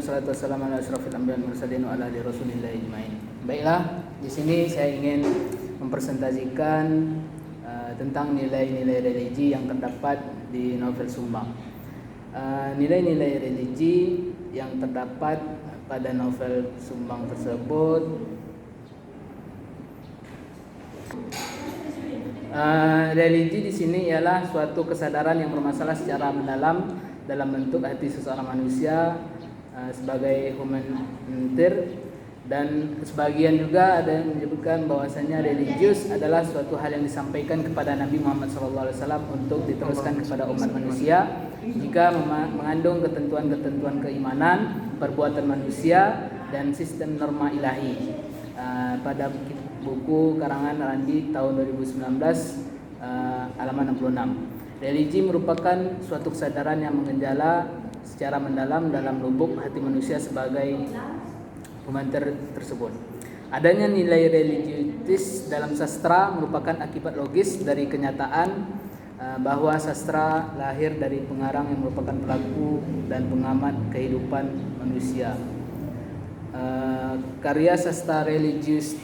wassalatu wassalamu ala asyrafil anbiya'i wal mursalin wa ala alihi rasulillahi ajmain. Baiklah, di sini saya ingin mempresentasikan tentang nilai-nilai religi yang terdapat di novel Sumbang. Nilai-nilai religi yang terdapat pada novel Sumbang tersebut religi di sini ialah suatu kesadaran yang bermasalah secara mendalam dalam bentuk hati seseorang manusia sebagai humaniter, dan sebagian juga ada yang menyebutkan bahwasanya religius adalah suatu hal yang disampaikan kepada Nabi Muhammad SAW untuk diteruskan kepada umat manusia jika mengandung ketentuan-ketentuan keimanan, perbuatan manusia, dan sistem norma ilahi. Pada buku karangan Randi tahun 2019 halaman 66. Religi merupakan suatu kesadaran yang menggenjala secara mendalam dalam lubuk hati manusia sebagai humaniter tersebut. Adanya nilai religius dalam sastra merupakan akibat logis dari kenyataan bahwa sastra lahir dari pengarang yang merupakan pelaku dan pengamat kehidupan manusia. Karya sastra religius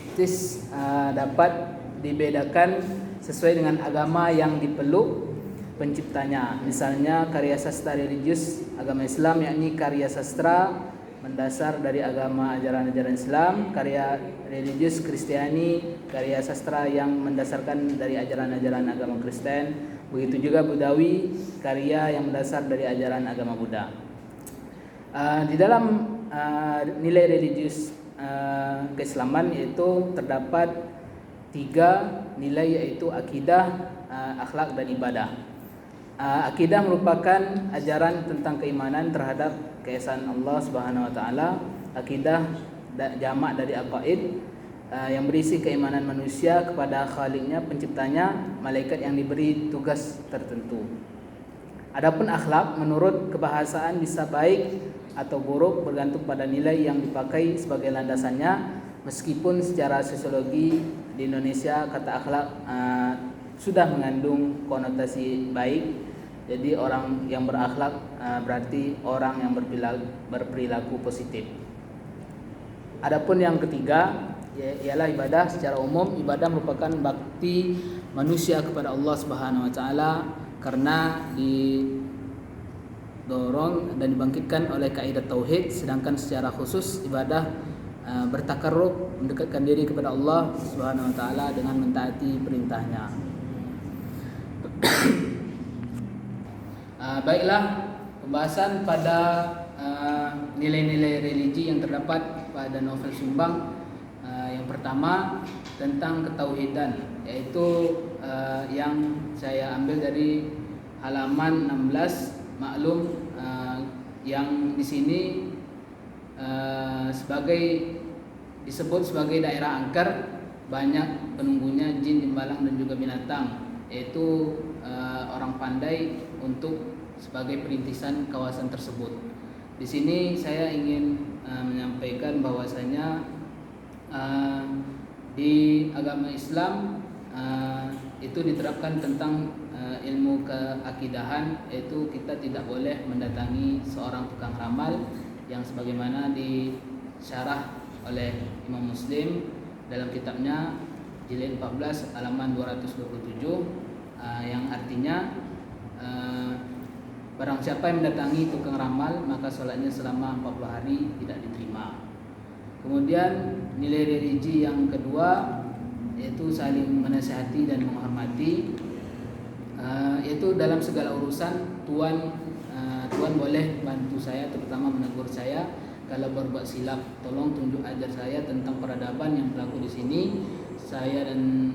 dapat dibedakan sesuai dengan agama yang dipeluk penciptanya. Misalnya karya sastra religius agama Islam yakni karya sastra mendasar dari agama ajaran-ajaran Islam. Karya religius Kristiani karya sastra yang mendasarkan dari ajaran-ajaran agama Kristen. Begitu juga Budawi, karya yang mendasar dari ajaran agama Buddha. Di dalam nilai religius keislaman yaitu terdapat 3 nilai, yaitu akidah, akhlak, dan ibadah. Akidah merupakan ajaran tentang keimanan terhadap keesaan Allah Subhanahu wa taala. Akidah jamak dari aqaid yang berisi keimanan manusia kepada Khaliqnya, penciptanya, malaikat yang diberi tugas tertentu. Adapun akhlak menurut kebahasaan bisa baik atau buruk bergantung pada nilai yang dipakai sebagai landasannya. Meskipun secara sosiologi di Indonesia kata akhlak sudah mengandung konotasi baik. Jadi orang yang berakhlak berarti orang yang berperilaku positif. Adapun yang ketiga ialah ibadah. Secara umum ibadah merupakan bakti manusia kepada Allah Subhanahu wa taala karena didorong dan dibangkitkan oleh kaidah tauhid, sedangkan secara khusus ibadah bertakarrub, mendekatkan diri kepada Allah Subhanahu wa taala dengan mentaati perintahnya. Baiklah, pembahasan pada nilai-nilai religi yang terdapat pada novel Sumbang. Yang pertama tentang ketauhidan, yaitu yang saya ambil dari halaman 16. Maklum yang di sini disebut sebagai daerah angker, banyak penunggunya jin, timbalang, dan juga binatang, yaitu orang pandai untuk sebagai perintisan kawasan tersebut. Di sini saya ingin menyampaikan bahwasanya di agama Islam itu diterapkan tentang ilmu keakidahan, yaitu kita tidak boleh mendatangi seorang tukang ramal yang sebagaimana disyarah oleh Imam Muslim dalam kitabnya jilid 14 halaman 227, yang artinya barang siapa yang mendatangi tukang ramal maka sholatnya selama 40 hari tidak diterima. Kemudian nilai religi yang kedua yaitu saling menasihati dan menghormati, yaitu dalam segala urusan Tuhan boleh bantu saya, terutama menegur saya kalau berbuat silap. Tolong tunjuk ajar saya tentang peradaban yang berlaku di sini. Saya dan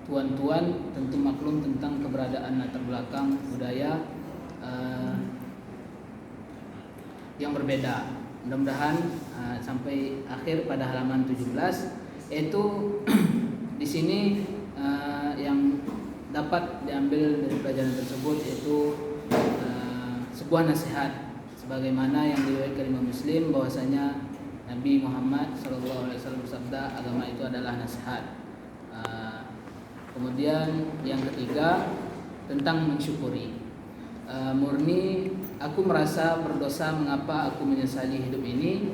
tuan-tuan tentu maklum tentang keberadaan latar belakang budaya yang berbeda. Mudah-mudahan sampai akhir pada halaman 17, yaitu di sini yang dapat diambil dari pelajaran tersebut yaitu sebuah nasihat sebagaimana yang diriwayatkan Imam Muslim bahwasanya Nabi Muhammad SAW bersabda, agama itu adalah nasihat. Kemudian yang ketiga tentang mensyukuri. Murni aku merasa berdosa mengapa aku menyesali hidup ini.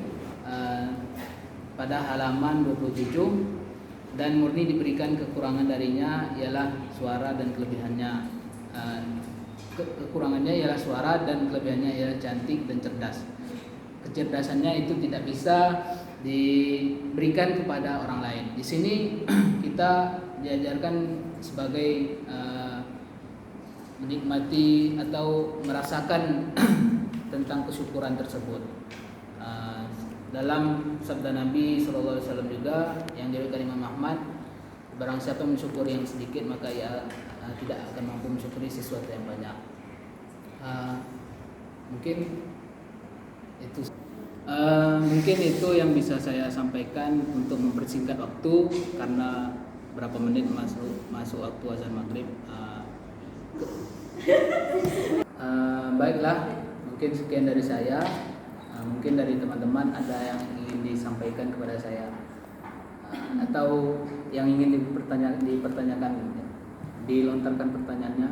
Pada halaman 27, dan murni diberikan kekurangan darinya ialah suara dan kelebihannya. Kekurangannya ialah suara dan kelebihannya ialah cantik dan cerdas. Kecerdasannya itu tidak bisa diberikan kepada orang lain. Di sini kita diajarkan sebagai menikmati atau merasakan tentang kesyukuran tersebut. Dalam sabda Nabi SAW juga yang diriwayatkan Imam Ahmad, barang siapa mensyukuri yang sedikit maka ia tidak akan mampu mensyukuri sesuatu yang banyak. Mungkin itu yang bisa saya sampaikan untuk mempersingkat waktu, karena berapa menit masuk waktu azan maghrib. Baiklah, mungkin sekian dari saya. Mungkin dari teman-teman ada yang ingin disampaikan kepada saya, atau yang ingin dipertanyakan, dilontarkan pertanyaannya.